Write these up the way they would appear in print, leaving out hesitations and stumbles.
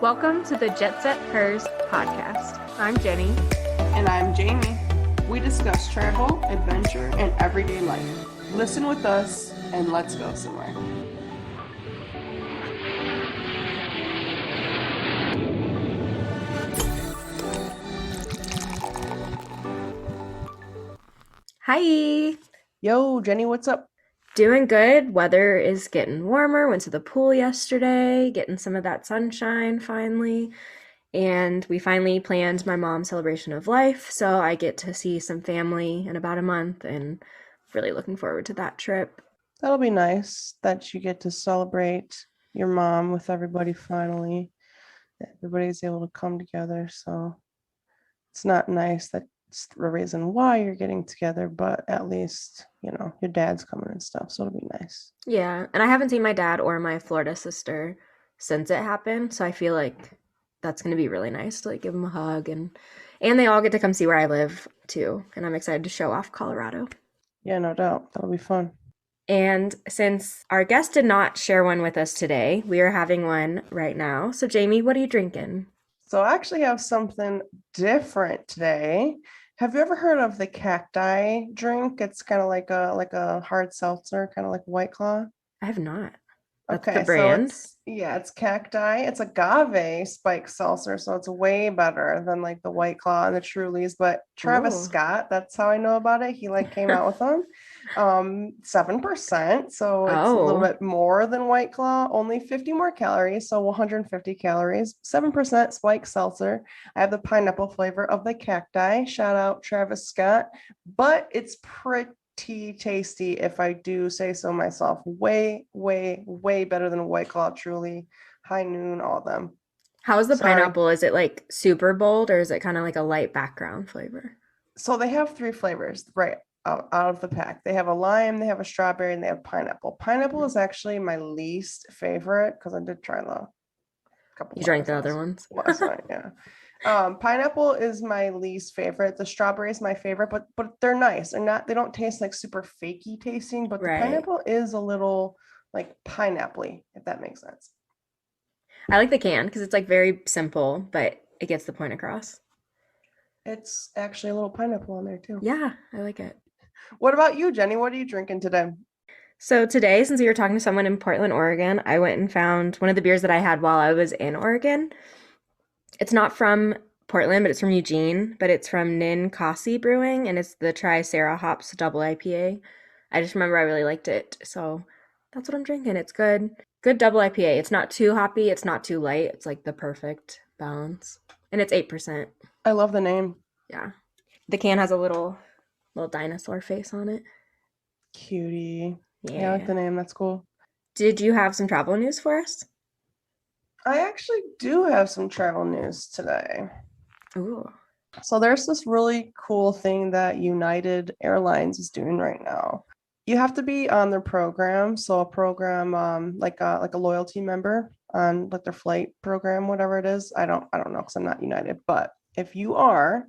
Welcome to the Jet Set Hers podcast. I'm Jenny. And I'm Jamie. We discuss travel, adventure, and everyday life. Listen with us and let's go somewhere. Hi. Yo, Jenny, what's up? Doing good. Weather is getting warmer. Went to the pool yesterday, getting some of that sunshine finally. And we finally planned my mom's celebration of life, so I get to see some family in about a month and really looking forward to that trip. That'll be nice that you get to celebrate your mom with everybody finally. Everybody's able to come together, so it's not nice that's the reason why you're getting together, but at least, your dad's coming and stuff, so it'll be nice. Yeah, and I haven't seen my dad or my Florida sister since it happened, so I feel like that's going to be really nice to give them a hug and they all get to come see where I live too, and I'm excited to show off Colorado. Yeah, no doubt. That'll be fun. And since our guest did not share one with us today, we are having one right now. So Jamie, what are you drinking? So I actually have something different today. Have you ever heard of the cacti drink? It's kind of like a hard seltzer, kind of like White Claw. I have not. That's Okay, the brand. so it's cacti. It's agave spiked seltzer, so it's way better than like the White Claw and the Trulies. But Travis Ooh. Scott, that's how I know about it. He came out with them. 7%, so it's a little bit more than White Claw, only 50 more calories, so 150 calories, 7% spiked seltzer. I have the pineapple flavor of the cacti. Shout out Travis Scott, but it's pretty tasty if I do say so myself. Way, way, way better than White Claw, Truly, High Noon, all of them. How is the pineapple? Is it super bold or is it kind of like a light background flavor? So they have 3 flavors right out of the pack. They have a lime, they have a strawberry, and they have pineapple. Pineapple is actually my least favorite because I did try a couple. You drank the other ones? Last night, yeah. Pineapple is my least favorite. The strawberry is my favorite, but they're nice. They don't taste like super fakey tasting, but the pineapple is a little like pineapple-y, if that makes sense. I like the can because it's very simple, but it gets the point across. It's actually a little pineapple on there too. Yeah, I like it. What about you, Jenny? What are you drinking today? So today, since we were talking to someone in Portland, Oregon, I went and found one of the beers that I had while I was in Oregon. It's not from Portland, but it's from Eugene, but it's from Ninkasi Brewing, and it's the Tri-Sara Hops Double IPA. I just remember I really liked it, so that's what I'm drinking. It's good. Good double IPA. It's not too hoppy. It's not too light. It's the perfect balance. And it's 8%. I love the name. Yeah. The can has a little dinosaur face on it. Cutie. Yeah, I like the name. That's cool. Did you have some travel news for us? I actually do have some travel news today. Ooh. So there's this really cool thing that United Airlines is doing right now. You have to be on their program. So a program like a loyalty member on their flight program, whatever it is. I don't know because I'm not United, but if you are,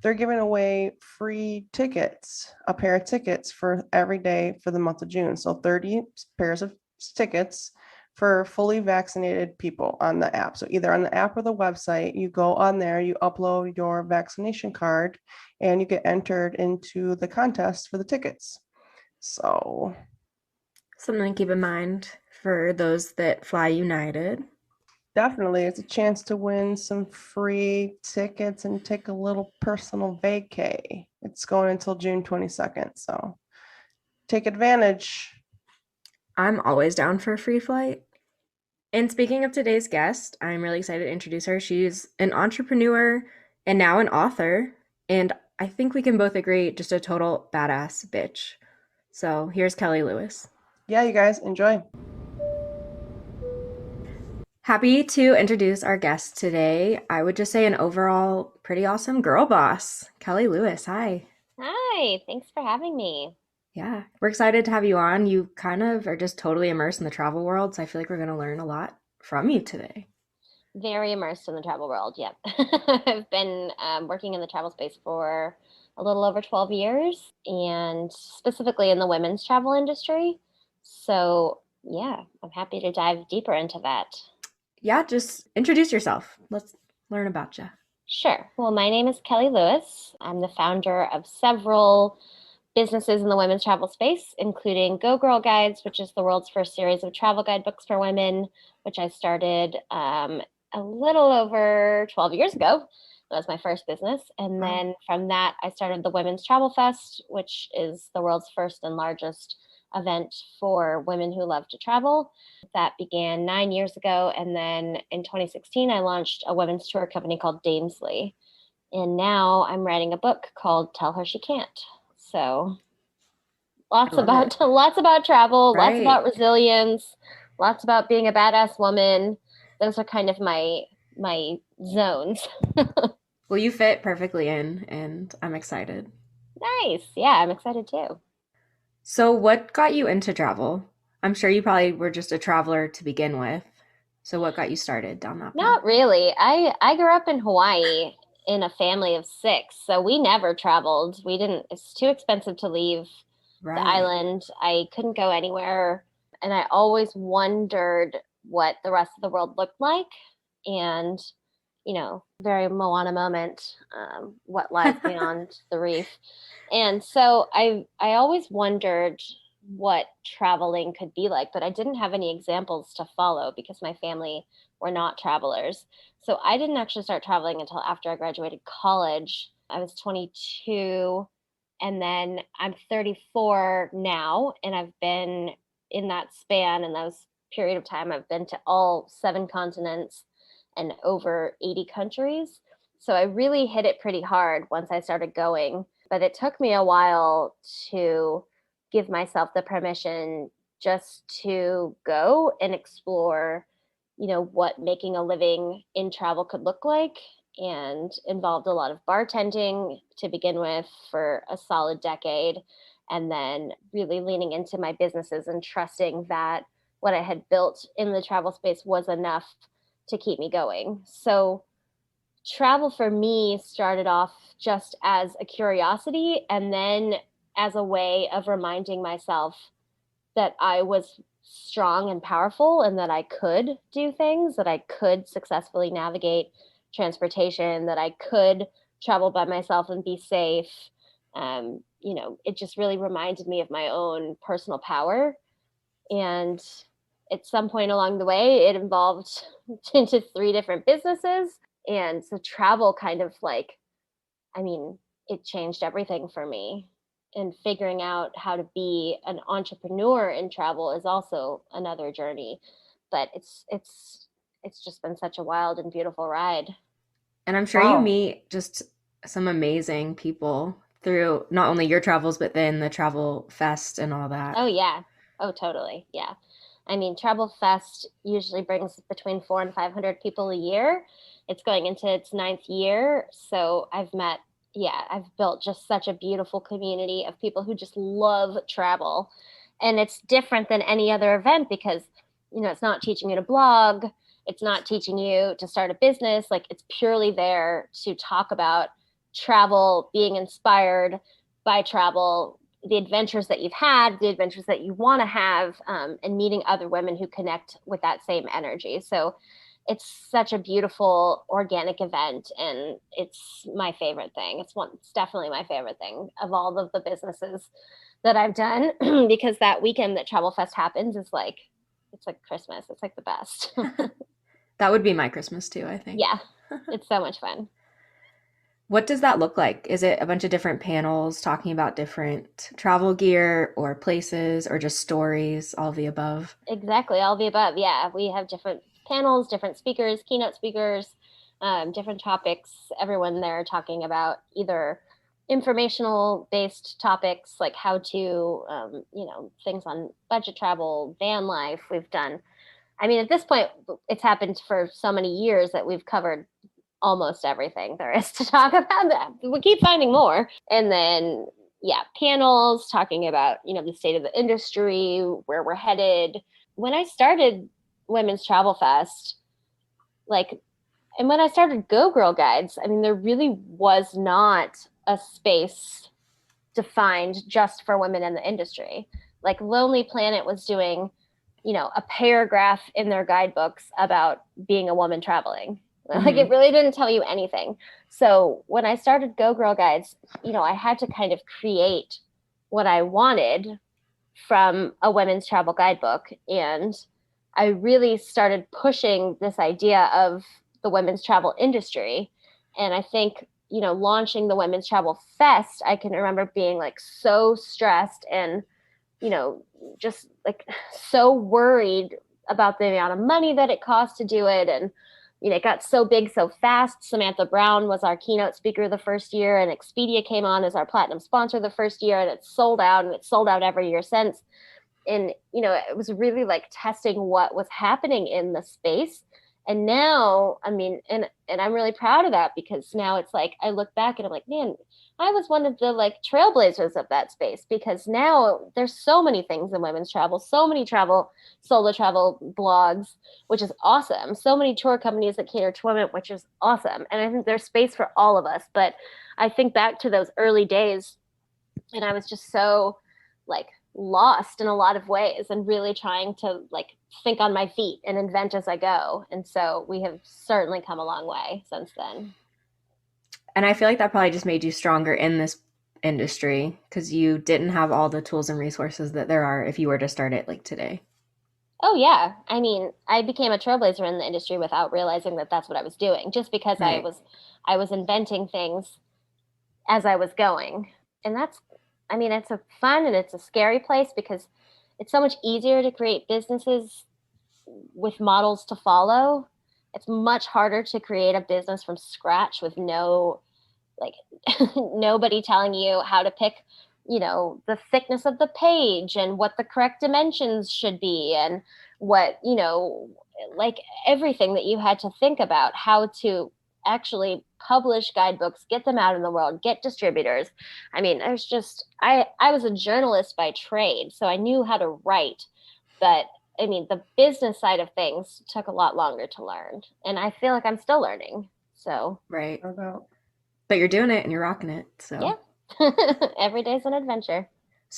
they're giving away free tickets, a pair of tickets for every day for the month of June. So 30 pairs of tickets for fully vaccinated people on the app. So either on the app or the website, you go on there, you upload your vaccination card, and you get entered into the contest for the tickets. So something to keep in mind for those that fly United. Definitely. It's a chance to win some free tickets and take a little personal vacay. It's going until June 22nd, so take advantage. I'm always down for a free flight. And speaking of today's guest, I'm really excited to introduce her. She's an entrepreneur and now an author, and I think we can both agree, just a total badass bitch. So here's Kelly Lewis. Yeah, you guys, enjoy. Happy to introduce our guest today. I would just say an overall pretty awesome girl boss, Kelly Lewis. Hi. Hi, thanks for having me. Yeah, we're excited to have you on. You kind of are just totally immersed in the travel world, so I feel like we're going to learn a lot from you today. Very immersed in the travel world, yep. I've been working in the travel space for a little over 12 years, and specifically in the women's travel industry. So yeah, I'm happy to dive deeper into that. Yeah, just introduce yourself. Let's learn about you. Sure. Well, my name is Kelly Lewis. I'm the founder of several businesses in the women's travel space, including Go Girl Guides, which is the world's first series of travel guidebooks for women, which I started a little over 12 years ago. That was my first business. And Wow. then from that, I started the Women's Travel Fest, which is the world's first and largest event for women who love to travel. That began 9 years ago. And then in 2016, I launched a women's tour company called Damesly. And now I'm writing a book called Tell Her She Can't. So I love it. lots about travel, lots about Right. resilience, lots about being a badass woman. Those are kind of my zones. Well, you fit perfectly in, and I'm excited. Nice. Yeah, I'm excited too. So, what got you into travel? I'm sure you probably were just a traveler to begin with. So, what got you started down that path? Not really. I grew up in Hawaii in a family of six, so we never traveled. We didn't. It's too expensive to leave the Right. island. I couldn't go anywhere, and I always wondered what the rest of the world looked like. And very Moana moment, what lies beyond the reef. And so I always wondered what traveling could be like, but I didn't have any examples to follow because my family were not travelers. So I didn't actually start traveling until after I graduated college. I was 22, and then I'm 34 now, and I've been in that span and those period of time, I've been to all seven continents and over 80 countries. So I really hit it pretty hard once I started going. But it took me a while to give myself the permission just to go and explore, what making a living in travel could look like, and involved a lot of bartending to begin with for a solid decade. And then really leaning into my businesses and trusting that what I had built in the travel space was enough to keep me going. So travel for me started off just as a curiosity and then as a way of reminding myself that I was strong and powerful and that I could do things, that I could successfully navigate transportation, that I could travel by myself and be safe. It just really reminded me of my own personal power. And at some point along the way, it evolved into three different businesses. And so travel kind of I mean, it changed everything for me. And figuring out how to be an entrepreneur in travel is also another journey. But it's just been such a wild and beautiful ride. And I'm sure you Wow. meet just some amazing people through not only your travels, but then the travel fest and all that. Oh yeah. Oh totally. Yeah. I mean, Travel Fest usually brings between 400 and 500 people a year. It's going into its ninth year. So I've built just such a beautiful community of people who just love travel. And it's different than any other event because, it's not teaching you to blog, it's not teaching you to start a business. Like, it's purely there to talk about travel, being inspired by travel, the adventures that you've had, the adventures that you want to have, and meeting other women who connect with that same energy. So it's such a beautiful organic event, and it's my favorite thing. It's definitely my favorite thing of all of the businesses that I've done because that weekend that Travel Fest happens is like it's like Christmas. It's like the best. That would be my Christmas too, I think. Yeah, it's so much fun. What does that look like? Is it a bunch of different panels talking about different travel gear or places or just stories, all of the above? Exactly, all the above. Yeah, we have different panels, different speakers, keynote speakers, different topics. Everyone there talking about either informational based topics like how to, things on budget travel, van life. We've done, I mean, at this point, it's happened for so many years that we've covered almost everything there is to talk about. That we keep finding more. And then, yeah, panels talking about, the state of the industry, where we're headed. When I started Women's Travel Fest, like, and when I started Go Girl Guides, I mean, there really was not a space defined just for women in the industry. Like, Lonely Planet was doing a paragraph in their guidebooks about being a woman traveling. Like it Hmm. really didn't tell you anything. So when I started Go Girl Guides, I had to kind of create what I wanted from a women's travel guidebook. And I really started pushing this idea of the women's travel industry. And I think, launching the Women's Travel Fest, I can remember being like so stressed and, you know, just like so worried about the amount of money that it cost to do it. And, it got so big so fast. Samantha Brown was our keynote speaker the first year, and Expedia came on as our platinum sponsor the first year, and it sold out, and it's sold out every year since. And it was really like testing what was happening in the space. And now, I mean, and I'm really proud of that, because now it's like I look back and I'm like, man, I was one of the like trailblazers of that space, because now there's so many things in women's travel, so many solo travel blogs, which is awesome, so many tour companies that cater to women, which is awesome. And I think there's space for all of us. But I think back to those early days, and I was just so like lost in a lot of ways, and really trying to like think on my feet and invent as I go. And so we have certainly come a long way since then. And I feel like that probably just made you stronger in this industry because you didn't have all the tools and resources that there are if you were to start it like today. Oh yeah, I mean, I became a trailblazer in the industry without realizing that that's what I was doing, just because I Right. was I was inventing things as I was going. And that's, I mean, it's a fun and it's a scary place, because it's so much easier to create businesses with models to follow. It's much harder to create a business from scratch with no, like, nobody telling you how to pick, the thickness of the page and what the correct dimensions should be, and what, like everything that you had to think about, how to actually publish guidebooks, get them out in the world, get distributors. I mean, there's just, I was a journalist by trade, so I knew how to write. But I mean, the business side of things took a lot longer to learn, and I feel like I'm still learning. So Right. No doubt. But you're doing it and you're rocking it. yeah. So Every day's an adventure.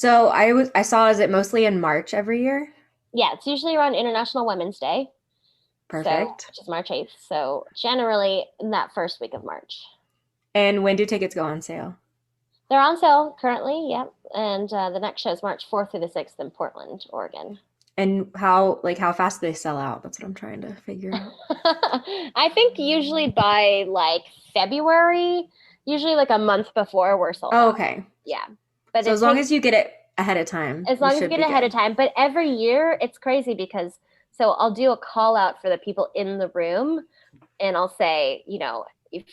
I saw, is it mostly in March every year? Yeah, it's usually around International Women's Day, so Perfect. which is March 8th. So generally in that first week of March. And when do tickets go on sale? They're on sale currently, yep. And the next show is March 4th through the 6th in Portland, Oregon. And how fast do they sell out? That's what I'm trying to figure out. I think usually by like February, usually like a month before, we're sold Oh, out. okay. Yeah. But So it as long takes, as you get it ahead of time, as you long as you should get be ahead of good. time. But every year it's crazy, because so I'll do a call out for the people in the room, and I'll say,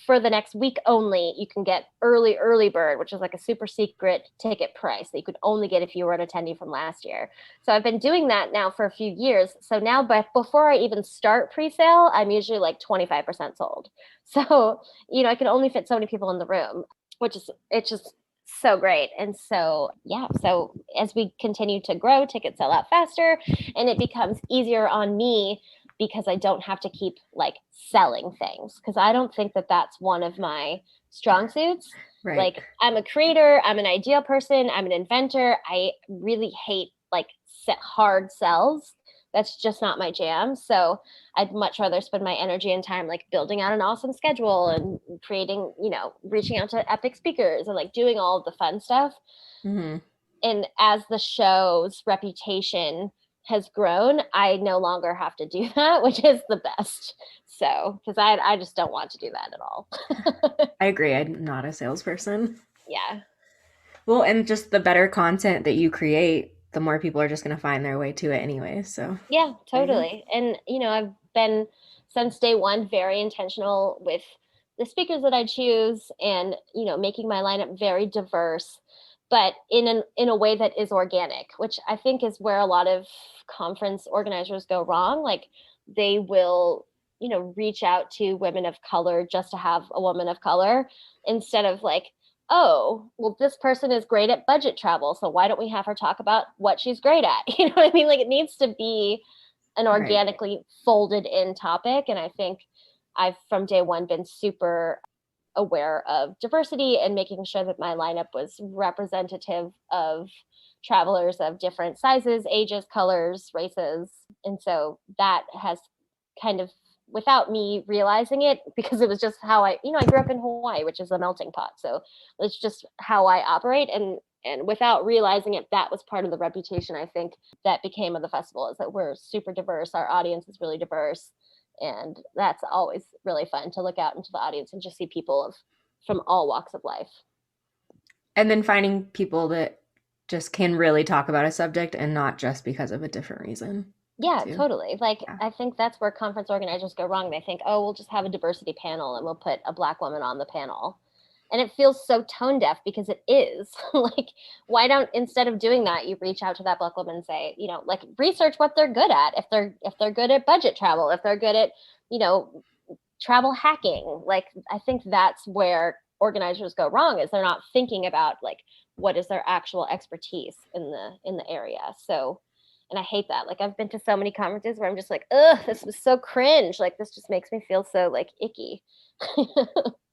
for the next week only, you can get early bird, which is like a super secret ticket price that you could only get if you were an attendee from last year. So I've been doing that now for a few years. So now, but before I even start pre-sale, I'm usually like 25% sold. So, I can only fit so many people in the room, which is, it's just so great. And so, yeah, so as we continue to grow, tickets sell out faster, and it becomes easier on me, because I don't have to keep like selling things, because I don't think that that's one of my strong suits. Right. Like, I'm a creator, I'm an idea person, I'm an inventor. I really hate like hard sells. That's just not my jam. So I'd much rather spend my energy and time like building out an awesome schedule and creating, reaching out to epic speakers and like doing all of the fun stuff. Hmm. And as the show's reputation has grown, I no longer have to do that, which is the best. So, because I just don't want to do that at all. I agree. I'm not a salesperson. Yeah. Well, and just the better content that you create, the more people are just going to find their way to it anyway. So Yeah, there you go. totally. And, I've been since day one very intentional with the speakers that I choose, and, making my lineup very diverse, but in a way that is organic, which I think is where a lot of conference organizers go wrong. Like, they will, reach out to women of color just to have a woman of color, instead of like, oh, well, this person is great at budget travel, so why don't we have her talk about what she's great at? You know what I mean? Like, it needs to be an Right. organically folded in topic. And I think I've from day one been super aware of diversity and making sure that my lineup was representative of travelers of different sizes, ages, colors, races. And so that has kind of, without me realizing it, because it was just how I grew up in Hawaii, which is a melting pot. So it's just how I operate. And without realizing it, that was part of the reputation, I think, that became of the festival, is that we're super diverse. Our audience is really diverse. And that's always really fun to look out into the audience and just see people from all walks of life. And then finding people that just can really talk about a subject and not just because of a different reason. Yeah, too. totally. Like, Yeah. I think that's where conference organizers go wrong. They think, oh, we'll just have a diversity panel and we'll put a Black woman on the panel. And it feels so tone deaf, because it is. Like, why don't, instead of doing that, you reach out to that Black woman and say, like, research what they're good at. If they're good at budget travel, if they're good at, travel hacking. Like, I think that's where organizers go wrong, is they're not thinking about, like, what is their actual expertise in the area. So, and I hate that. Like, I've been to so many conferences where I'm just like, ugh, this was so cringe. Like, this just makes me feel so, like, icky.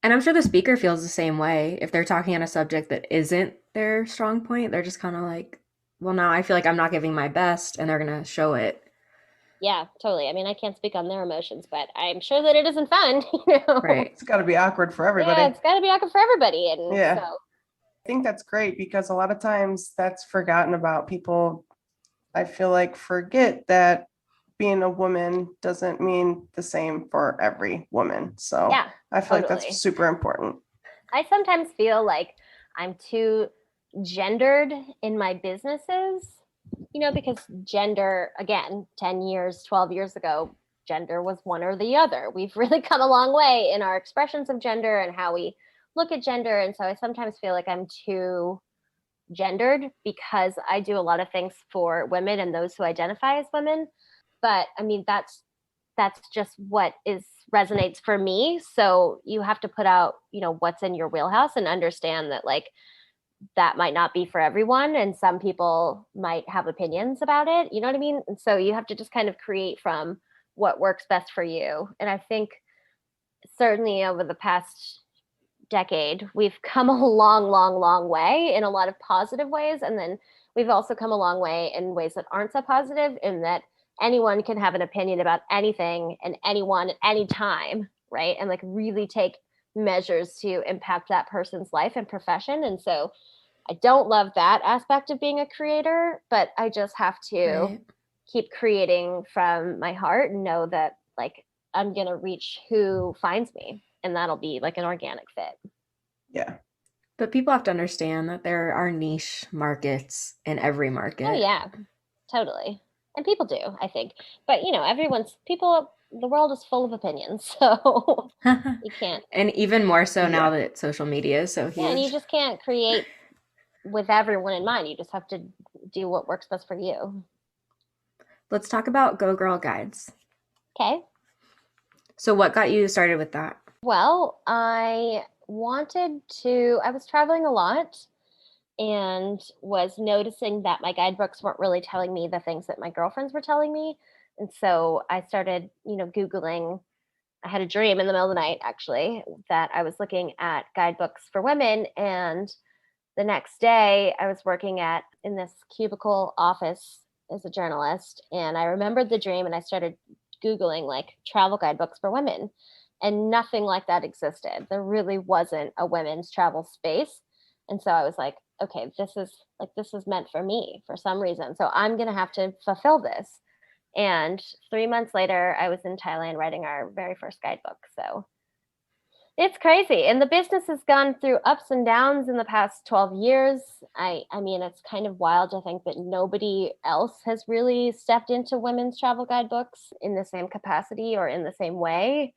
And I'm sure the speaker feels the same way. If they're talking on a subject that isn't their strong point, they're just kind of like, well, now I feel like I'm not giving my best, and they're going to show it. Yeah, totally. I mean, I can't speak on their emotions, but I'm sure that it isn't fun. Right. It's got to be awkward for everybody. Yeah, it's got to be awkward for everybody. And Yeah. so, I think that's great, because a lot of times that's forgotten about. People, I feel like, forget that being a woman doesn't mean the same for every woman. So yeah, I feel like totally. that's super important. I sometimes feel like I'm too gendered in my businesses, because gender, again, 10 years, 12 years ago, gender was one or the other. We've really come a long way in our expressions of gender and how we look at gender. And so I sometimes feel like I'm too gendered, because I do a lot of things for women and those who identify as women. But I mean, that's just what resonates for me. So you have to put out, what's in your wheelhouse, and understand that, like, that might not be for everyone, and some people might have opinions about it. You know what I mean? And so you have to just kind of create from what works best for you. And I think certainly over the past decade, we've come a long way in a lot of positive ways. And then we've also come a long way in ways that aren't so positive, in that anyone can have an opinion about anything and anyone at any time, right? And, like, really take measures to impact that person's life and profession. And so I don't love that aspect of being a creator, but I just have to Right. keep creating from my heart and know that, like, I'm going to reach who finds me, and that'll be like an organic fit. Yeah. But people have to understand that there are niche markets in every market. Oh yeah, totally. And people do, I think. But the world is full of opinions, so you can't. And even more so now Yeah. that social media is so huge. Yeah, and you just can't create with everyone in mind. You just have to do what works best for you. Let's talk about Go Girl Guides. Okay. So what got you started with that? Well, I was traveling a lot and was noticing that my guidebooks weren't really telling me the things that my girlfriends were telling me. And so I started, Googling. I had a dream in the middle of the night, actually, that I was looking at guidebooks for women. And the next day I was working in this cubicle office as a journalist. And I remembered the dream, and I started Googling, like, travel guidebooks for women. And nothing like that existed. There really wasn't a women's travel space. And so I was like, okay, this is meant for me for some reason. So I'm going to have to fulfill this. And 3 months later, I was in Thailand writing our very first guidebook. So it's crazy. And the business has gone through ups and downs in the past 12 years. I mean, it's kind of wild to think that nobody else has really stepped into women's travel guidebooks in the same capacity or in the same way.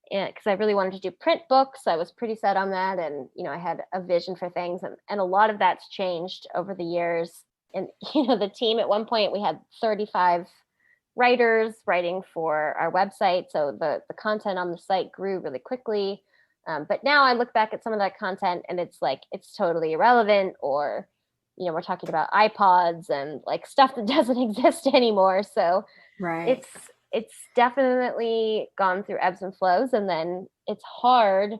Because I really wanted to do print books. I was pretty set on that. And, I had a vision for things. And a lot of that's changed over the years. And, the team, at one point, we had 35 writers writing for our website. So the content on the site grew really quickly. But now I look back at some of that content and it's like, it's totally irrelevant, or, we're talking about iPods and, like, stuff that doesn't exist anymore. So Right. it's definitely gone through ebbs and flows. And then it's hard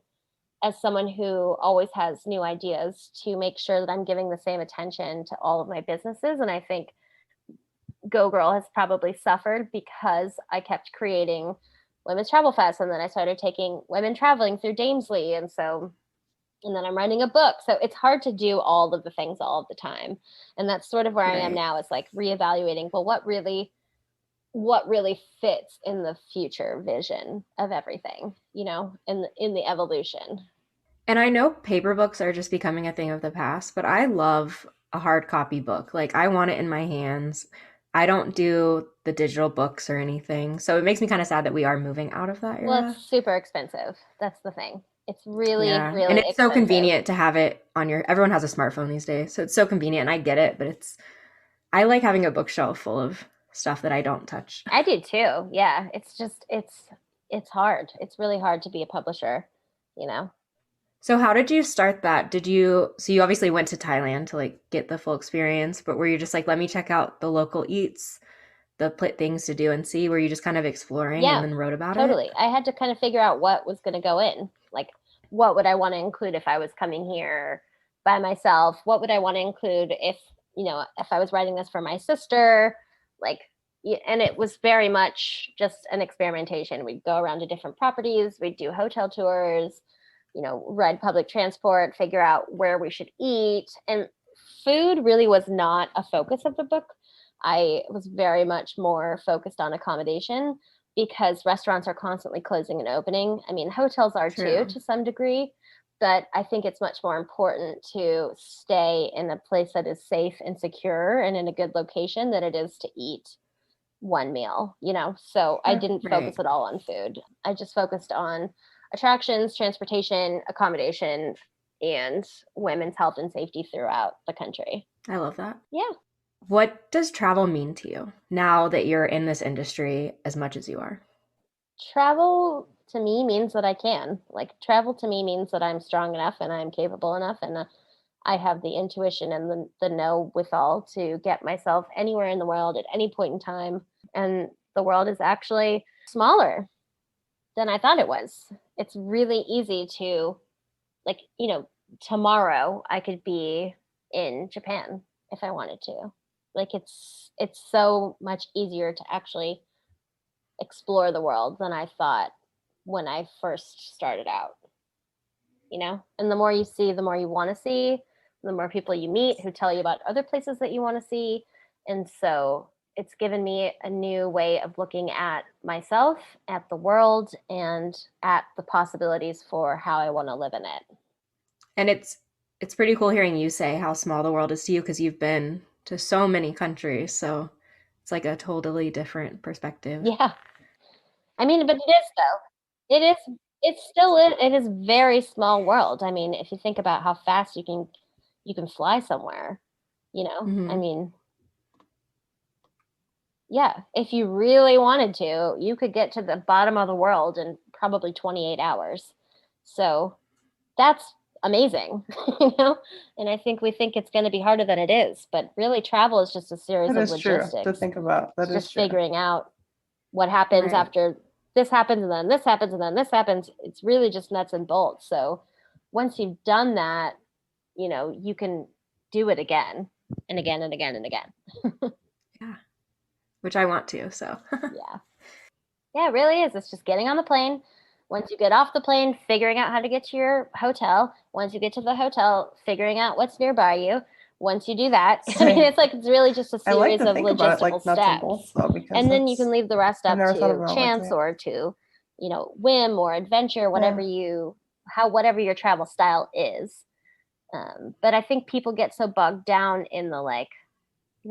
as someone who always has new ideas, to make sure that I'm giving the same attention to all of my businesses. And I think Go Girl has probably suffered because I kept creating Women's Travel Fest, and then I started taking women traveling through Damesly, and then I'm writing a book. So it's hard to do all of the things all of the time. And that's sort of where I am Right. now, is like reevaluating, well, what really fits in the future vision of everything, in the evolution. And I know paper books are just becoming a thing of the past, but I love a hard copy book. Like I want it in my hands. I don't do the digital books or anything. So it makes me kind of sad that we are moving out of that Well, it's era. super expensive. That's the thing. It's really, Yeah. And really it's so expensive. convenient to have it on your, everyone has a smartphone these days. So it's so convenient and I get it, but I like having a bookshelf full of stuff that I don't touch. I do too. Yeah. It's hard. It's really hard to be a publisher, you know. So how did you start that? So you obviously went to Thailand to like get the full experience, but were you just like, let me check out the local eats, the things to do and see? Were you just kind of exploring and Yeah, then wrote about it? totally. I had to kind of figure out what was going to go in. Like, what would I want to include if I was coming here by myself? What would I want to include if I was writing this for my sister? Like, and it was very much just an experimentation. We'd go around to different properties, we'd do hotel tours, ride public transport, figure out where we should eat. And food really was not a focus of the book. I was very much more focused on accommodation, because restaurants are constantly closing and opening. I mean, hotels are too, True. to some degree, but I think it's much more important to stay in a place that is safe and secure and in a good location than it is to eat one meal. So I Sure. didn't focus Right. at all on food. I just focused on attractions, transportation, accommodation, and women's health and safety throughout the country. I love that. Yeah. What does travel mean to you now that you're in this industry as much as you are? Travel to me means that I can. Like, travel to me means that I'm strong enough and I'm capable enough, and I have the intuition and the know withal to get myself anywhere in the world at any point in time. And the world is actually smaller than I thought it was. It's really easy to, like, tomorrow I could be in Japan if I wanted to. Like, it's so much easier to actually explore the world than I thought when I first started out. And the more you see, the more you want to see, the more people you meet who tell you about other places that you want to see. And so it's given me a new way of looking at myself, at the world, and at the possibilities for how I want to live in it. And it's pretty cool hearing you say how small the world is to you because you've been to so many countries. So it's like a totally different perspective. Yeah. I mean, but it is though. It is. It is very small world. I mean, if you think about how fast you can fly somewhere, I Hmm. mean, yeah, if you really wanted to, you could get to the bottom of the world in probably 28 hours. So that's amazing, you know? And I think we think it's going to be harder than it is, but really travel is just a series That of is true to logistics. think about. That It's is just true. figuring out what happens Right. after this happens, and then this happens, and then this happens. It's really just nuts and bolts. So once you've done that, you can do it again and again and again and again. Yeah. Which I want to. So Yeah. Yeah, it really is. It's just getting on the plane. Once you get off the plane, figuring out how to get to your hotel. Once you get to the hotel, figuring out what's nearby you. Once you do that, I mean, Same. it's really just a I like series to of think about it logistical like nuts and steps. bolts though, because And then you can that's leave the rest I've up never thought to about it like chance that. or to, whim or adventure, Yeah. whatever your travel style is. But I think people get so bogged down in the, like,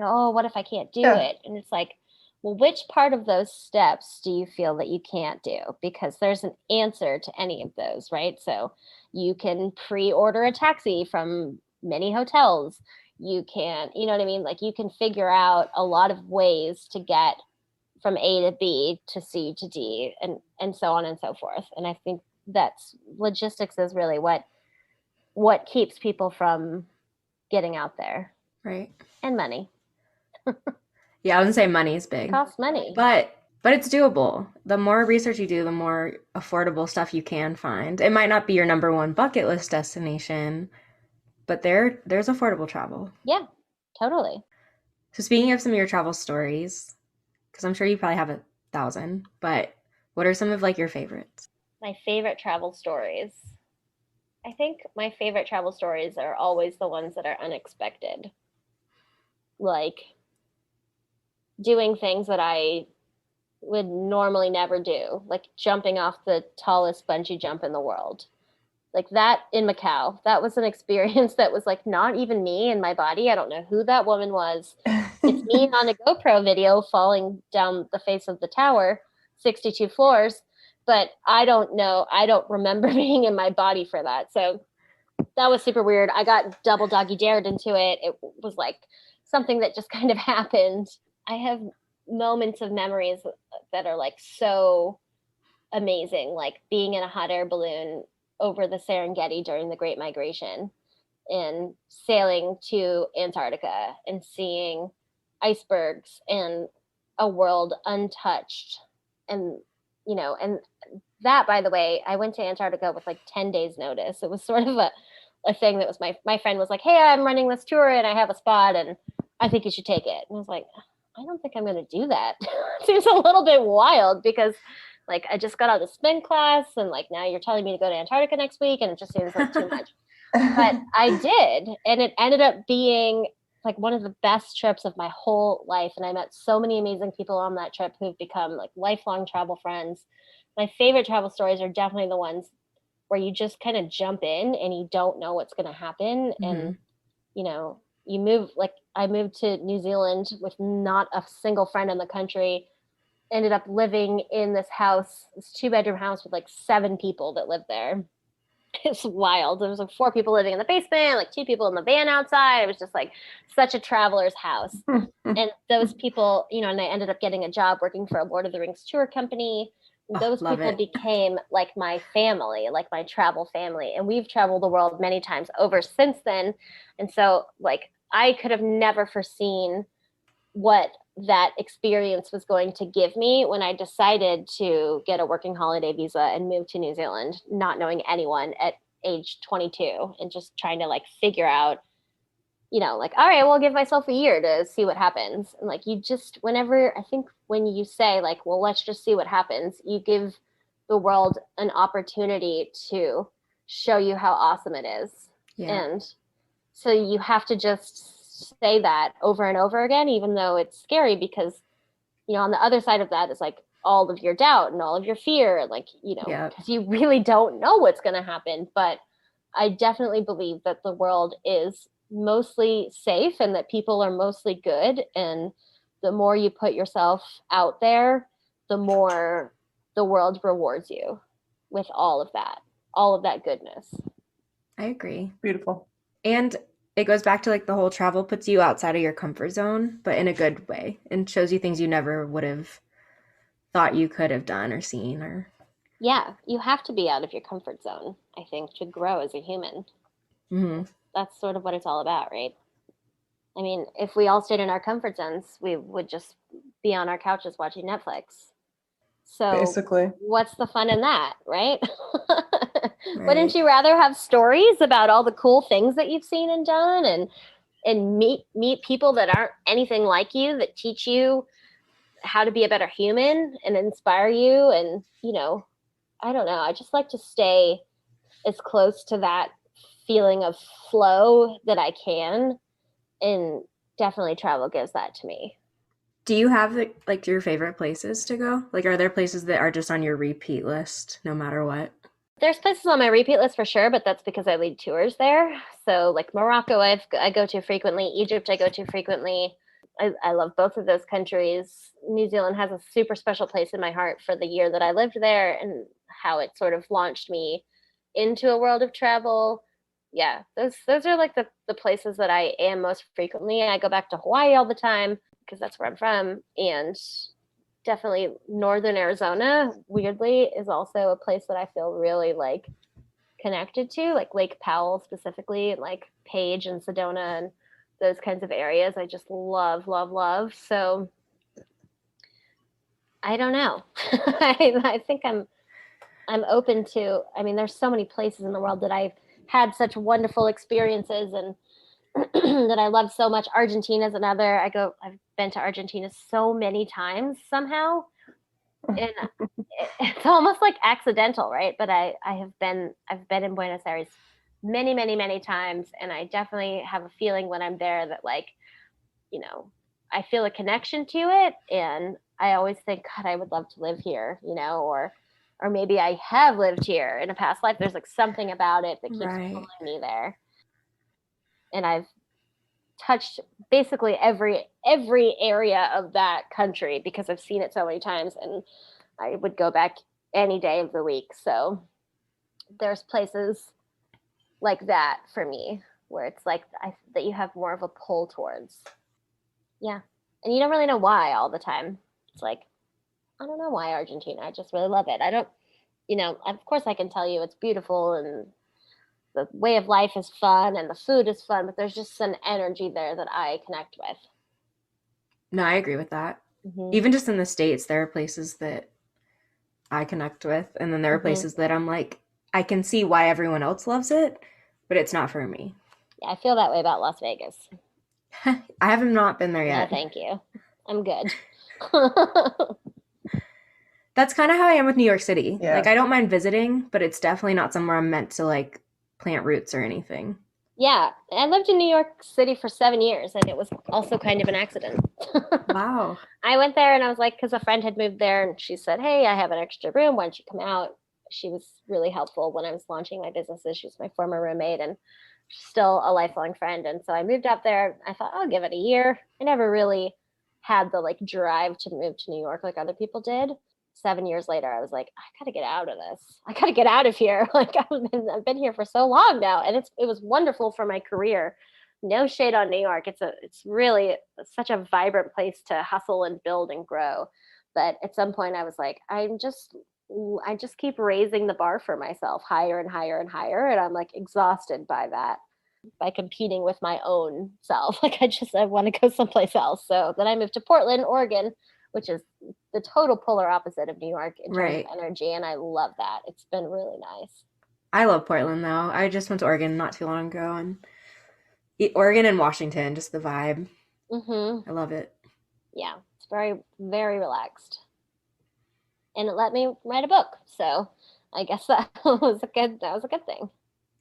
oh, what if I can't do Yeah. it? And it's like, well, which part of those steps do you feel that you can't do? Because there's an answer to any of those, right? So you can pre-order a taxi from many hotels. You can, you know what I mean? Like, you can figure out a lot of ways to get from A to B to C to D, and so on and so forth. And I think that's logistics is really what keeps people from getting out there. right. And money. Yeah, I wouldn't say money is big. Costs money. But But it's doable. The more research you do, the more affordable stuff you can find. It might not be your number one bucket list destination, but there's affordable travel. Yeah, totally. So speaking of some of your travel stories, because I'm sure you probably have 1,000, but what are some of like your favorites? My favorite travel stories. I think my favorite travel stories are always the ones that are unexpected. Like doing things that I would normally never do, like jumping off the tallest bungee jump in the world. Like that in Macau, that was an experience that was like not even me and my body. I don't know who that woman was. It's me on a GoPro video falling down the face of the tower, 62 floors, but I don't know. I don't remember being in my body for that. So that was super weird. I got double doggy dared into it. It was like something that just kind of happened. I have moments of memories that are like so amazing, like being in a hot air balloon over the Serengeti during the Great Migration and sailing to Antarctica and seeing icebergs and a world untouched. And, and that, by the way, I went to Antarctica with like 10 days notice. It was sort of a thing that was my friend was like, hey, I'm running this tour and I have a spot and I think you should take it. And I was like, I don't think I'm going to do that. It seems a little bit wild because like I just got out of spin class and like now you're telling me to go to Antarctica next week and it just seems like too much. But I did, and it ended up being like one of the best trips of my whole life. And I met so many amazing people on that trip who've become like lifelong travel friends. My favorite travel stories are definitely the ones where you just kind of jump in and you don't know what's going to happen. And, you move, like I moved to New Zealand with not a single friend in the country, ended up living in this house, this 2-bedroom house with like 7 people that lived there. It's wild. There was like 4 people living in the basement, like 2 people in the van outside. It was just like such a traveler's house. And those people, and I ended up getting a job working for a Lord of the Rings tour company. Those Love people it. became like my family, like my travel family. And we've traveled the world many times over since then. And so like I could have never foreseen what that experience was going to give me when I decided to get a working holiday visa and move to New Zealand, not knowing anyone at age 22 and just trying to like figure out, like, all right, well, I'll give myself a year to see what happens. And like, you just, whenever, I think when you say like, well, let's just see what happens, you give the world an opportunity to show you how awesome it is. Yeah. And so you have to just say that over and over again, even though it's scary because, on the other side of that is like all of your doubt and all of your fear, and like, Yeah. because you really don't know what's going to happen. But I definitely believe that the world is mostly safe and that people are mostly good. And the more you put yourself out there, the more the world rewards you with all of that goodness. I agree. Beautiful. And it goes back to like the whole travel puts you outside of your comfort zone, but in a good way, and shows you things you never would have thought you could have done or seen or. Yeah, you have to be out of your comfort zone, I think, to grow as a human. Mm-hmm. That's sort of what it's all about, right? I mean, if we all stayed in our comfort zones, we would just be on our couches watching Netflix. So Basically. what's the fun in that, right? Wouldn't Right. you rather have stories about all the cool things that you've seen and done and meet people that aren't anything like you, that teach you how to be a better human and inspire you? And, I don't know. I just like to stay as close to that feeling of flow that I can. And definitely travel gives that to me. Do you have like your favorite places to go? Like, are there places that are just on your repeat list no matter what? There's places on my repeat list for sure, but that's because I lead tours there. So like Morocco, I go to frequently. Egypt, I go to frequently. I love both of those countries. New Zealand has a super special place in my heart for the year that I lived there and how it sort of launched me into a world of travel. Yeah, those are like the places that I am most frequently. I go back to Hawaii all the time because that's where I'm from. And definitely northern Arizona, weirdly, is also a place that I feel really like connected to, like Lake Powell specifically, and like Page and Sedona and those kinds of areas. I just love, love, love. So I don't know. I think I'm open to, I mean, there's so many places in the world that I've had such wonderful experiences and that I love so much. Argentina is another. I've been to Argentina so many times somehow. And it's almost like accidental, right? But I've been in Buenos Aires many, many, many times. And I definitely have a feeling when I'm there that like, you know, I feel a connection to it. And I always think, God, I would love to live here, or maybe I have lived here in a past life. There's like something about it that keeps Right. pulling me there. And I've touched basically every area of that country because I've seen it so many times, and I would go back any day of the week. So there's places like that for me where it's like that you have more of a pull towards. Yeah. And you don't really know why all the time. It's like, I don't know why Argentina. I just really love it. I don't, of course I can tell you it's beautiful and the way of life is fun and the food is fun, but there's just an energy there that I connect with. No, I agree with that. Mm-hmm. Even just in the States, there are places that I connect with, and then there are places that I'm like, I can see why everyone else loves it, but it's not for me. Yeah, I feel that way about Las Vegas. I have not been there No, yet. thank you. I'm good. That's kind of how I am with New York City. Yeah. Like, I don't mind visiting, but it's definitely not somewhere I'm meant to like plant roots or anything. Yeah, I lived in New York City for 7 years, and it was also kind of an accident. Wow. I went there and I was like, because a friend had moved there, and she said, "Hey, I have an extra room. Why don't you come out?" She was really helpful when I was launching my businesses. She was my former roommate and still a lifelong friend. And so I moved out there. I thought, I'll give it a year. I never really had the like drive to move to New York like other people did. 7 years later, I was like, I gotta get out of this. I gotta get out of here. Like I've been here for so long now, and it was wonderful for my career. No shade on New York. It's really such a vibrant place to hustle and build and grow. But at some point, I was like, I just keep raising the bar for myself higher and higher and higher, and I'm like exhausted by that, by competing with my own self. Like I want to go someplace else. So then I moved to Portland, Oregon, which is the total polar opposite of New York in terms of energy, and I love that. It's been really nice. I love Portland though. I just went to Oregon not too long ago, and Oregon and Washington, just the vibe. Mm-hmm. I love it. Yeah, it's very, very relaxed. And it let me write a book. So I guess that was a good thing.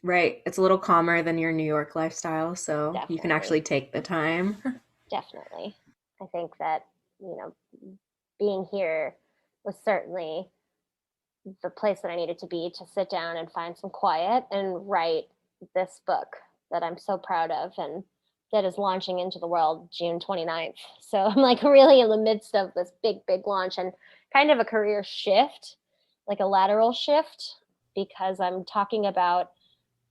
Right. It's a little calmer than your New York lifestyle, so Definitely. you can actually take the time. Definitely. I think that, being here was certainly the place that I needed to be to sit down and find some quiet and write this book that I'm so proud of and that is launching into the world June 29th. So I'm like really in the midst of this big, big launch and kind of a career shift, like a lateral shift, because I'm talking about,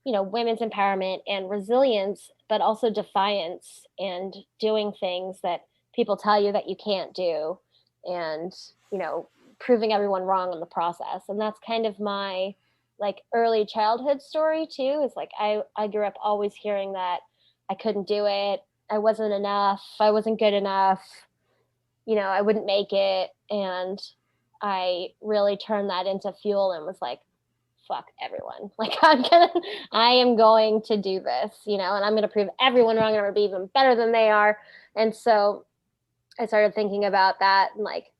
women's empowerment and resilience, but also defiance and doing things that people tell you that you can't do and, proving everyone wrong in the process. And that's kind of my like early childhood story too, is like I grew up always hearing that I couldn't do it. I wasn't enough. I wasn't good enough. I wouldn't make it. And I really turned that into fuel and was like, fuck everyone. Like I am going to do this, and I'm going to prove everyone wrong. I'm going to be even better than they are. And so I started thinking about that and like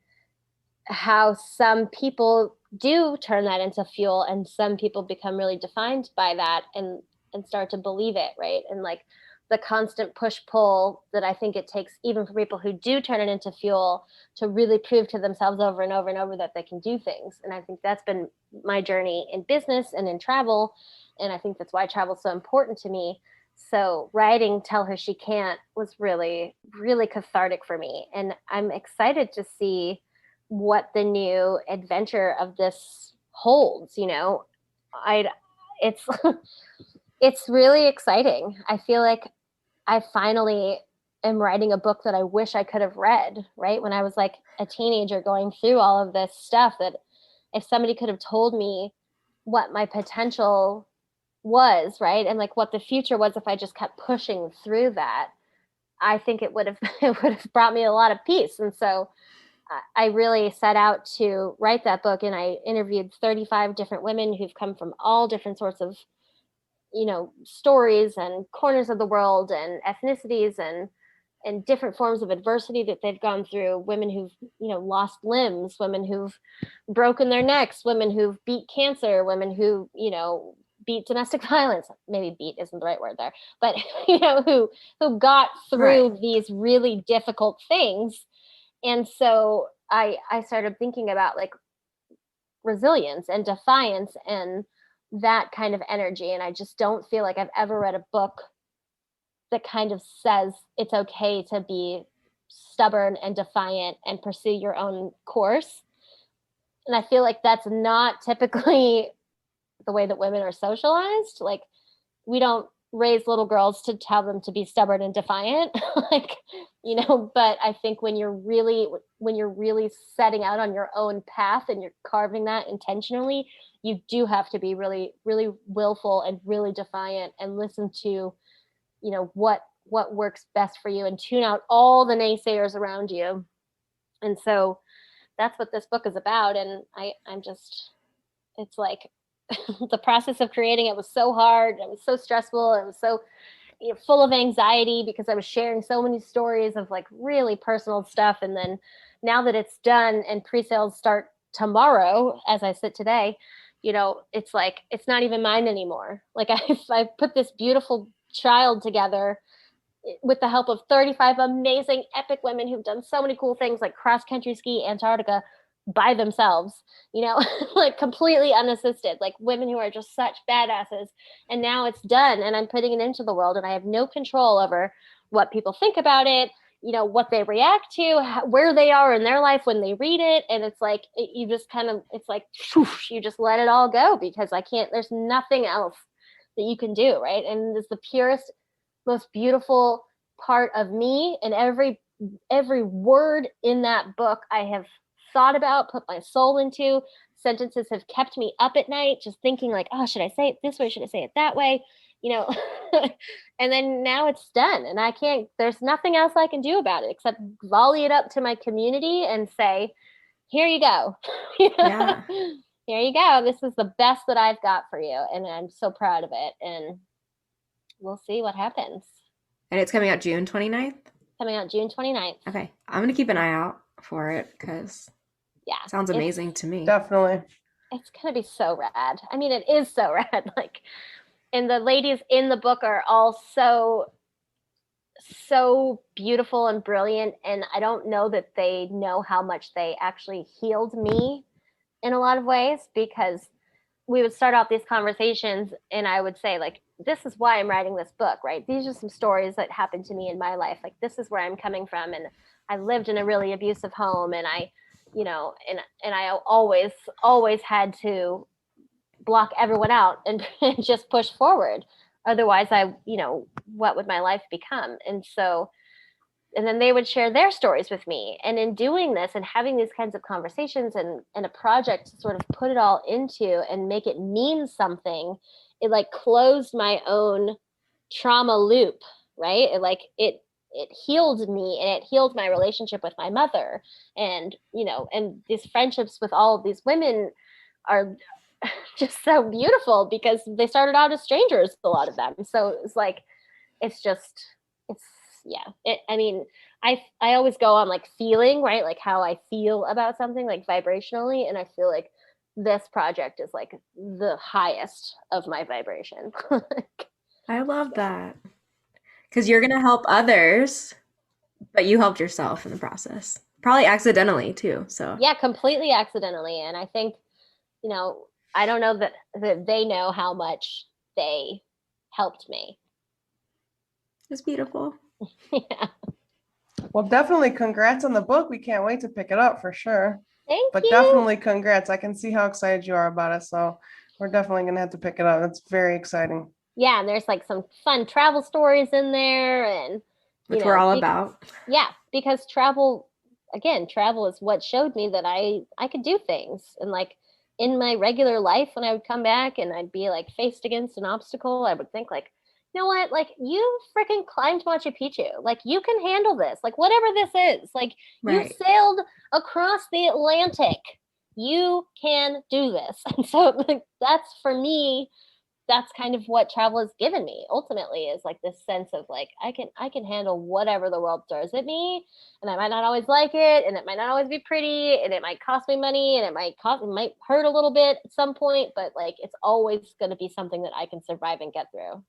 how some people do turn that into fuel and some people become really defined by that and start to believe it, right? And like the constant push pull that I think it takes even for people who do turn it into fuel to really prove to themselves over and over and over that they can do things. And I think that's been my journey in business and in travel, and I think that's why travel is so important to me. So writing Tell Her She Can't was really, really cathartic for me, and I'm excited to see what the new adventure of this holds. It's it's really exciting. I feel like I finally am writing a book that I wish I could have read, right? When I was like a teenager going through all of this stuff, that if somebody could have told me what my potential was, right? And like what the future was if I just kept pushing through that, I think it would have it would have brought me a lot of peace. And so I really set out to write that book, and I interviewed 35 different women who've come from all different sorts of, stories and corners of the world and ethnicities and different forms of adversity that they've gone through. Women who've, lost limbs, women who've broken their necks, women who've beat cancer, women who, beat domestic violence. Maybe beat isn't the right word there, but who got through Right. these really difficult things. And so I started thinking about like resilience and defiance and that kind of energy. And I just don't feel like I've ever read a book that kind of says it's okay to be stubborn and defiant and pursue your own course. And I feel like that's not typically the way that women are socialized. Like, we don't raise little girls to tell them to be stubborn and defiant. Like, but I think when you're really setting out on your own path and you're carving that intentionally, you do have to be really, really willful and really defiant and listen to, what works best for you and tune out all the naysayers around you. And so that's what this book is about. And I'm just, it's like, the process of creating it was so hard. It was so stressful. It was so full of anxiety because I was sharing so many stories of like really personal stuff. And then now that it's done and pre-sales start tomorrow, as I sit today, it's like, it's not even mine anymore. Like I put this beautiful child together with the help of 35 amazing epic women who've done so many cool things like cross country ski Antarctica by themselves, like completely unassisted, like women who are just such badasses. And now it's done and I'm putting it into the world and I have no control over what people think about it, what they react to, where they are in their life when they read it. And it's like, you just kind of, it's like, whoosh, you just let it all go because there's nothing else that you can do. Right. And it's the purest, most beautiful part of me, and every word in that book I have thought about, put my soul into. Sentences have kept me up at night just thinking like, oh, should I say it this way, should I say it that way, and then now it's done and there's nothing else I can do about it except volley it up to my community and say, here you go. Yeah. Here you go, this is the best that I've got for you, and I'm so proud of it, and we'll see what happens. And it's coming out June 29th? Coming out June 29th. Okay. I'm going to keep an eye out for it because yeah, sounds amazing to me. Definitely. It's going to be so rad. I mean, it is so rad. Like, and the ladies in the book are all so beautiful and brilliant. And I don't know that they know how much they actually healed me in a lot of ways, because we would start out these conversations and I would say like, this is why I'm writing this book, right? These are some stories that happened to me in my life. Like, this is where I'm coming from. And I lived in a really abusive home, and I, and I always had to block everyone out and just push forward. Otherwise what would my life become? And then they would share their stories with me. And in doing this and having these kinds of conversations and a project to sort of put it all into and make it mean something, it like closed my own trauma loop, right? It healed me, and it healed my relationship with my mother. And, and these friendships with all of these women are just so beautiful because they started out as strangers, a lot of them. So it's like, it's I mean, I always go on like feeling, right? Like how I feel about something like vibrationally. And I feel like this project is like the highest of my vibration. I love that. Because you're going to help others, but you helped yourself in the process. Probably accidentally too. So yeah, completely accidentally. And I think, I don't know that they know how much they helped me. it's beautiful. Yeah. Well, definitely congrats on the book. We can't wait to pick it up for sure. Thank But you. definitely congrats. I can see how excited you are about it. So we're definitely going to have to pick it up. It's very exciting. Yeah, and there's like some fun travel stories in there, and Which we're all about. Yeah, because travel is what showed me that I could do things. And like in my regular life, when I would come back and I'd be like faced against an obstacle, I would think like, you know what? Like, you freaking climbed Machu Picchu. Like, you can handle this. Like, whatever this is. Like, you Right. sailed across the Atlantic. You can do this. And so, like, that's for me, that's kind of what travel has given me ultimately, is like this sense of like I can handle whatever the world throws at me, and I might not always like it, and it might not always be pretty, and it might cost me money, and it might hurt a little bit at some point, but like it's always going to be something that I can survive and get through.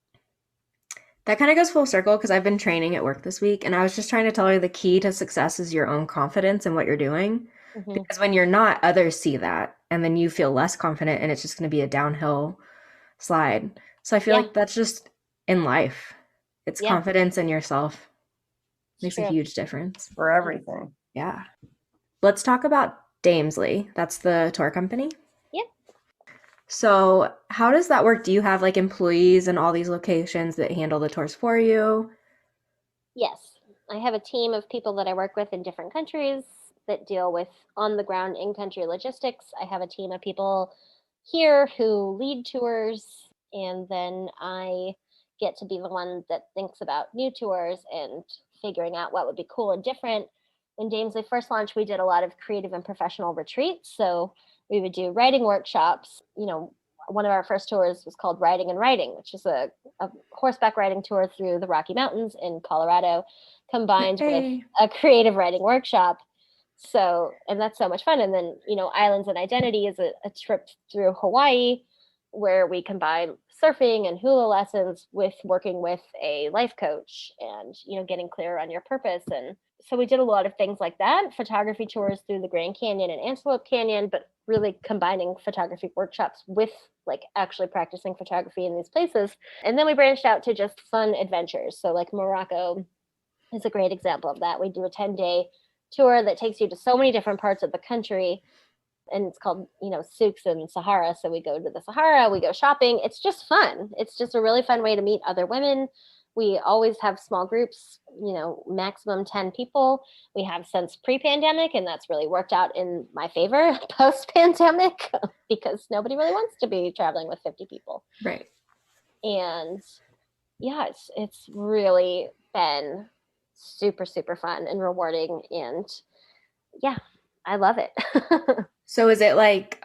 That kind of goes full circle because I've been training at work this week, and I was just trying to tell her the key to success is your own confidence in what you're doing. Hmm. Because when you're not, others see that, and then you feel less confident, and it's just going to be a downhill slide. So I feel Yeah, like that's just in life. It's yeah, confidence in yourself. it's Makes a true. huge difference. for everything. Yeah. Let's talk about Damesly. That's the tour company. Yeah. So, how does that work? Do you have like employees in all these locations that handle the tours for you? Yes, I have a team of people that I work with in different countries that deal with on the ground in country logistics. I have a team of people here who lead tours, and then I get to be the one that thinks about new tours and figuring out what would be cool and different. When Damesley first launched, we did a lot of creative and professional retreats. So we would do writing workshops. One of our first tours was called Riding and Writing, which is a horseback riding tour through the Rocky Mountains in Colorado, combined with Hey. a creative writing workshop. So, and that's so much fun. And then, Islands and Identity is a trip through Hawaii where we combine surfing and hula lessons with working with a life coach and, getting clear on your purpose. And so we did a lot of things like that, photography tours through the Grand Canyon and Antelope Canyon, but really combining photography workshops with like actually practicing photography in these places. And then we branched out to just fun adventures. So like Morocco is a great example of that. We do a 10-day tour that takes you to so many different parts of the country, and it's called, Souks and Sahara. So we go to the Sahara, we go shopping. It's just fun. It's just a really fun way to meet other women. We always have small groups, maximum 10 people. We have since pre-pandemic, and that's really worked out in my favor post-pandemic because nobody really wants to be traveling with 50 people. Right. And yeah, it's really been super, super fun and rewarding. And yeah, I love it. So is it like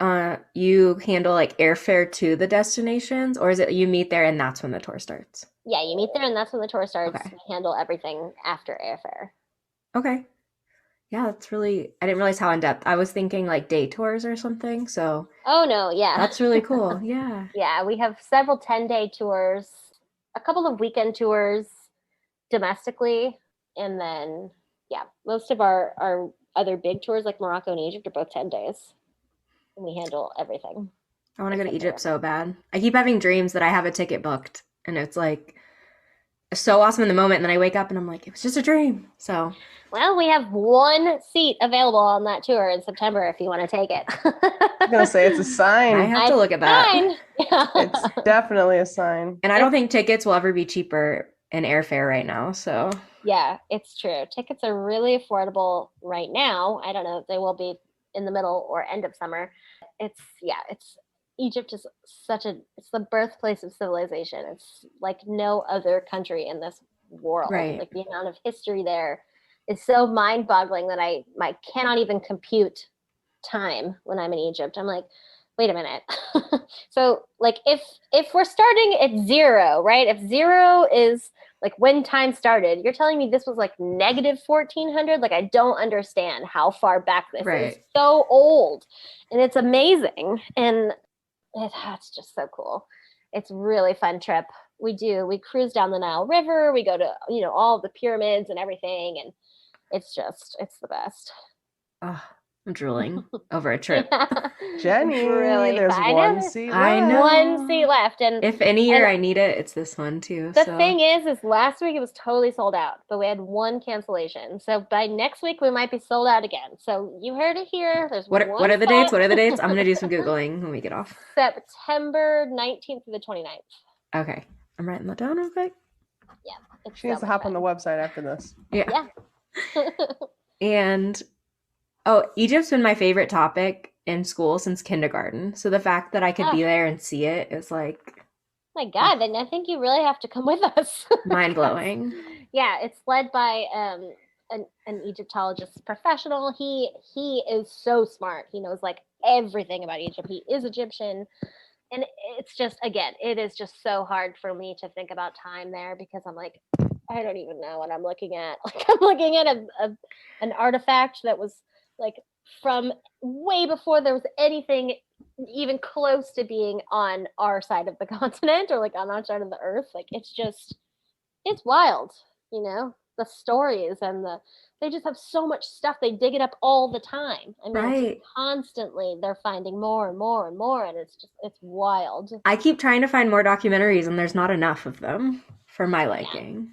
you handle like airfare to the destinations, or is it you meet there and that's when the tour starts? Yeah, you meet there and that's when the tour starts. Okay. We handle everything after airfare. Okay. Yeah, that's really, I didn't realize how in depth. I was thinking like day tours or something. So Oh no, yeah. that's really cool. Yeah. Yeah, we have several 10-day tours, a couple of weekend tours domestically, and then yeah, most of our other big tours like Morocco and Egypt are both 10 days. And we handle everything. I want to go to except Egypt for so bad. I keep having dreams that I have a ticket booked and it's like so awesome in the moment. And then I wake up and I'm like, it was just a dream. So, Well, we have one seat available on that tour in September if you want to take it. I'm gonna say it's a sign. I have to look at that. Fine. It's definitely a sign. And I don't think tickets will ever be cheaper in airfare right now. So, Yeah, it's true. Tickets are really affordable right now. I don't know if they will be in the middle or end of summer. It's Egypt is it's the birthplace of civilization. It's like no other country in this world. right. Like the amount of history there is so mind-boggling that I cannot even compute time when I'm in Egypt. I'm like, wait a minute. So like if we're starting at zero, right? If zero is like when time started, you're telling me this was like negative 1400? Like I don't understand how far back this is. Right. So old. And it's amazing. And it's just so cool. It's a really fun trip. We cruise down the Nile River, we go to, all the pyramids and everything, and it's the best. Oh, I'm drooling over a trip. Jenny, Really there's fun. one seat I left. know. One seat left, and If any year and I need it, it's this one too. the So thing is last week it was totally sold out, but we had one cancellation. So by next week we might be sold out again. So you heard it here. There's what one are the dates? spot. What are the dates? I'm gonna do some Googling when we get off. September 19th to the 29th. Okay. I'm writing that down real quick. Yeah, it's She needs to hop on the website after this. Yeah. Yeah. And Egypt's been my favorite topic in school since kindergarten. So the fact that I could be there and see it is like My God, then I think you really have to come with us. Mind blowing. Yeah, it's led by an Egyptologist professional. He is so smart. He knows like everything about Egypt. He is Egyptian, and it's just again, it is just so hard for me to think about time there because I'm like, I don't even know what I'm looking at. Like I'm looking at an artifact that was like from way before there was anything even close to being on our side of the continent or like on our side of the earth. Like it's wild, you know, the stories and they just have so much stuff. They dig it up all the time. I mean, it's just Right. constantly they're finding more and more and more, and it's wild. I keep trying to find more documentaries and there's not enough of them for my Yeah, liking.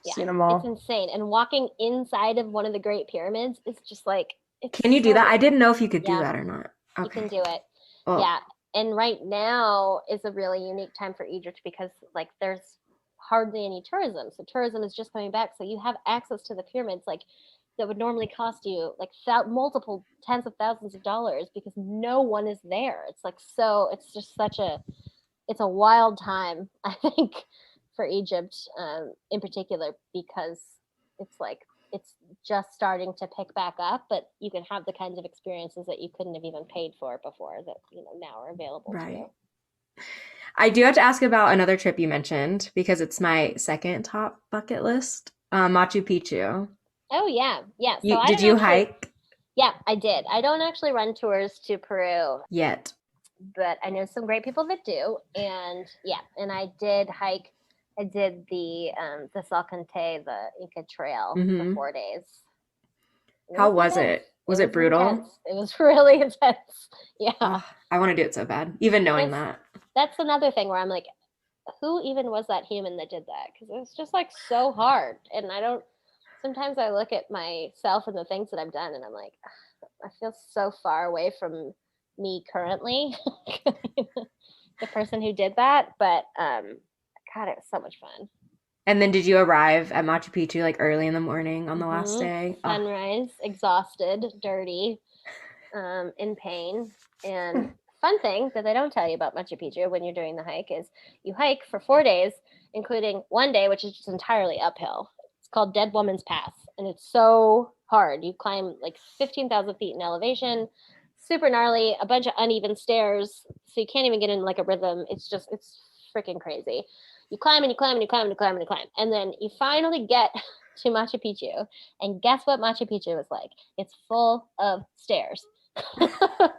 yeah, Seen them it's all. insane. And walking inside of one of the Great Pyramids is just like it's Can you do that? I so didn't know if you could do yeah, that or not. you can Okay. do it. Well, Yeah, and right now is a really unique time for Egypt because like there's hardly any tourism. So tourism is just coming back. So you have access to the pyramids like that would normally cost you like multiple tens of thousands of dollars because no one is there. It's like so it's just such a it's a wild time I think for Egypt in particular because it's like it's just starting to pick back up, but you can have the kinds of experiences that you couldn't have even paid for before that now are available to you. right. I do have to ask about another trip you mentioned because it's my second top bucket list. Machu Picchu. Oh yeah, yeah. So You I did don't you actually. hike Yeah, I did. I don't actually run tours to Peru, yet? but I know some great people that do. And yeah, and I did hike. I did the Salcantay, the Inca Trail for Hmm. 4 days. It How was was intense. it? It Was it was brutal? intense. It was really intense. Yeah. I want to do it so bad, even knowing That's that. that's another thing where I'm like, who even was that human that did that? Because it's just like so hard. And I don't sometimes I look at myself and the things that I've done and I'm like, I feel so far away from me currently. The person who did that. But God, it was so much fun. And then did you arrive at Machu Picchu like early in the morning on the last Hmm. day? Oh, Sunrise, exhausted, dirty, in pain. And fun thing that they don't tell you about Machu Picchu when you're doing the hike is you hike for 4 days, including one day, which is just entirely uphill. It's called Dead Woman's Pass, and it's so hard. You climb like 15,000 feet in elevation, super gnarly, a bunch of uneven stairs, so you can't even get in like a rhythm. It's freaking crazy. You climb and you climb and you climb and you climb and you climb, and then you finally get to Machu Picchu, and guess what Machu Picchu is like? It's full of stairs. the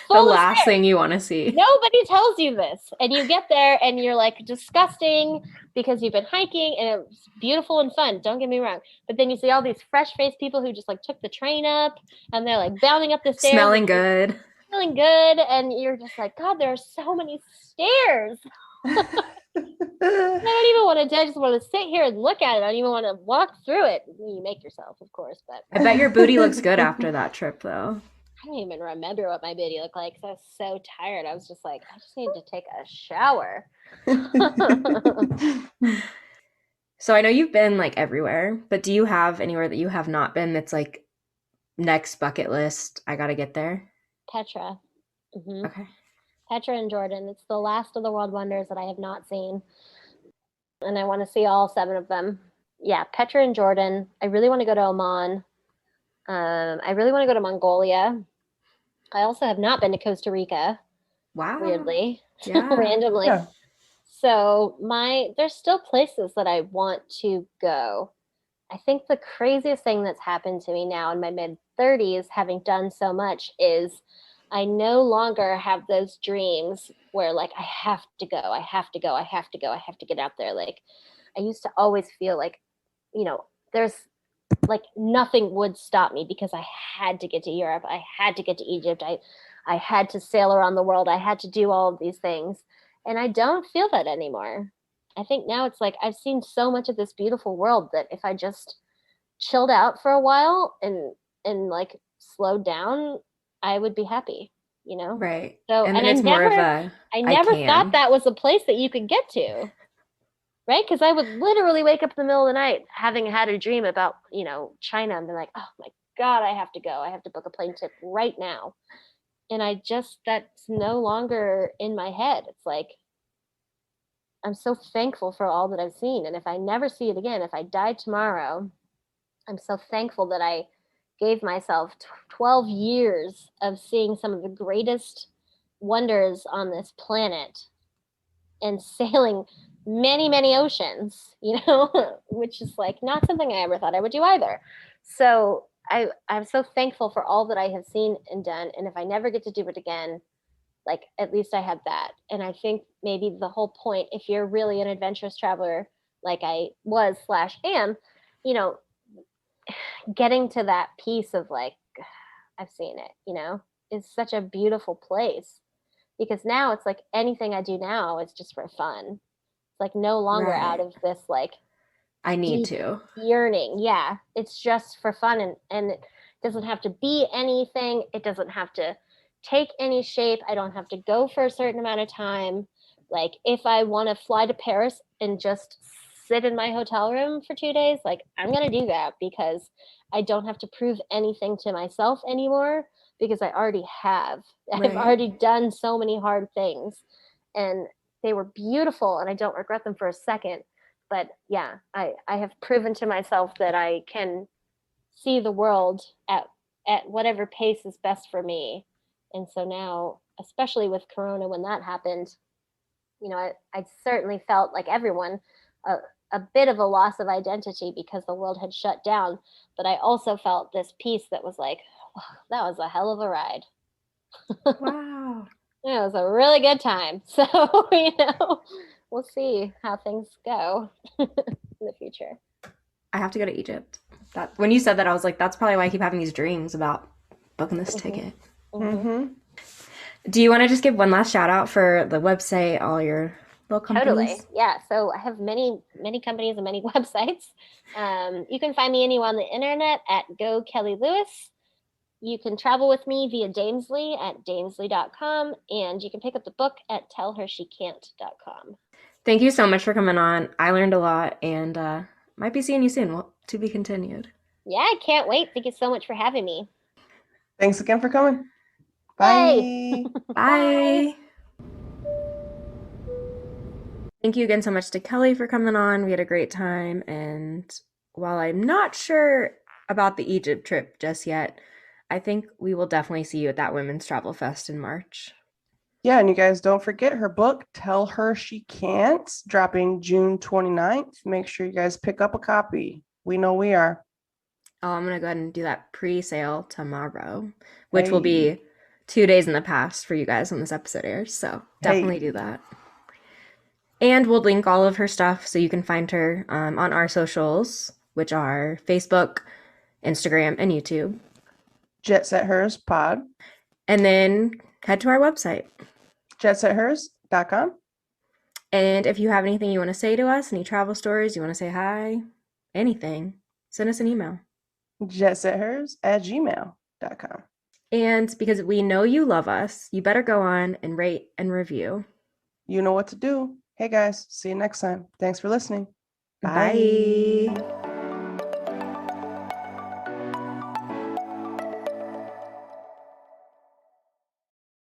Full of last stairs. thing you want to see. Nobody tells you this. And you get there and you're like disgusting because you've been hiking and it's beautiful and fun. Don't get me wrong. But then you see all these fresh faced people who just like took the train up and they're like bounding up the stairs Smelling and like, good. feeling good. And you're just like, God, there are so many stairs. I don't even want to. I just want to sit here and look at it. I don't even want to walk through it. You make yourself, of course, but I bet your booty looks good after that trip, though. I don't even remember what my booty looked like because I was so tired. I was just like, I just need to take a shower. So I know you've been like everywhere, but do you have anywhere that you have not been that's like next bucket list? I gotta get there. Petra. Hmm. Okay. Petra and Jordan. It's the last of the world wonders that I have not seen. And I want to see all 7 of them. Yeah, Petra and Jordan. I really want to go to Oman. I really want to go to Mongolia. I also have not been to Costa Rica, Wow. weirdly, Yeah. randomly. Yeah. So there's still places that I want to go. I think the craziest thing that's happened to me now in my mid 30s, having done so much, is I no longer have those dreams where like I have to go, I have to go, I have to go, I have to get out there. Like I used to always feel like, there's like nothing would stop me because I had to get to Europe, I had to get to Egypt, I had to sail around the world, I had to do all of these things. And I don't feel that anymore. I think now it's like I've seen so much of this beautiful world that if I just chilled out for a while and like slowed down, I would be happy, you know? Right. So And and then I it's more of never a I I never thought can. that was a place that you could get to, right? Because I would literally wake up in the middle of the night having had a dream about, China and be like, oh my God, I have to go. I have to book a plane trip right now. And that's no longer in my head. It's like I'm so thankful for all that I've seen. And if I never see it again, if I die tomorrow, I'm so thankful that I gave myself 12 years of seeing some of the greatest wonders on this planet and sailing many, many oceans, which is like not something I ever thought I would do either. So I'm so thankful for all that I have seen and done. And if I never get to do it again, like at least I had that. And I think maybe the whole point, if you're really an adventurous traveler like I was slash am, you know, getting to that piece of like, I've seen it, is such a beautiful place. Because now it's like anything I do now is just for fun. It's like no longer out Right. of this like I need deep to. yearning. Yeah. It's just for fun, and it doesn't have to be anything. It doesn't have to take any shape. I don't have to go for a certain amount of time. Like if I want to fly to Paris and just sit in my hotel room for 2 days, like I'm gonna do that because I don't have to prove anything to myself anymore because I already have. I've Right. already done so many hard things, and they were beautiful and I don't regret them for a second. But yeah, I have proven to myself that I can see the world at whatever pace is best for me. And so now, especially with Corona, when that happened, I certainly felt like everyone a, a bit of a loss of identity because the world had shut down. But I also felt this peace that was like, wow, that was a hell of a ride. Wow. It was a really good time. So, we'll see how things go in the future. I have to go to Egypt. That when you said that, I was like, that's probably why I keep having these dreams about booking this Hmm. ticket. Hmm. Mm-hmm. Do you want to just give one last shout out for the website, all your little Totally. companies? Yeah. So I have many, many companies and many websites. You can find me anywhere on the internet at Go Kelly Lewis. You can travel with me via Damesly at damesly.com, and you can pick up the book at tellhershecant.com. Thank you so much for coming on. I learned a lot and might be seeing you soon. Well, to be continued. Yeah, I can't wait. Thank you so much for having me. Thanks again for coming. Yay! Bye. Bye. Bye. Thank you again so much to Kelly for coming on. We had a great time. And while I'm not sure about the Egypt trip just yet, I think we will definitely see you at that Women's Travel Fest in March. Yeah, and you guys don't forget her book, Tell Her She Can't, dropping June 29th. Make sure you guys pick up a copy. We know we are. Oh, I'm going to go ahead and do that pre-sale tomorrow, which will Hey, be 2 days in the past for you guys when this episode airs. So definitely do hey. that. And we'll link all of her stuff so you can find her on our socials, which are Facebook, Instagram, and YouTube. Jet Set Hers Pod, And then head to our website. jetsethers.com. And if you have anything you want to say to us, any travel stories, you want to say hi, anything, send us an email. jetsethers@gmail.com. And because we know you love us, you better go on and rate and review. You know what to do. Hey guys, see you next time. Thanks for listening. Bye. Bye.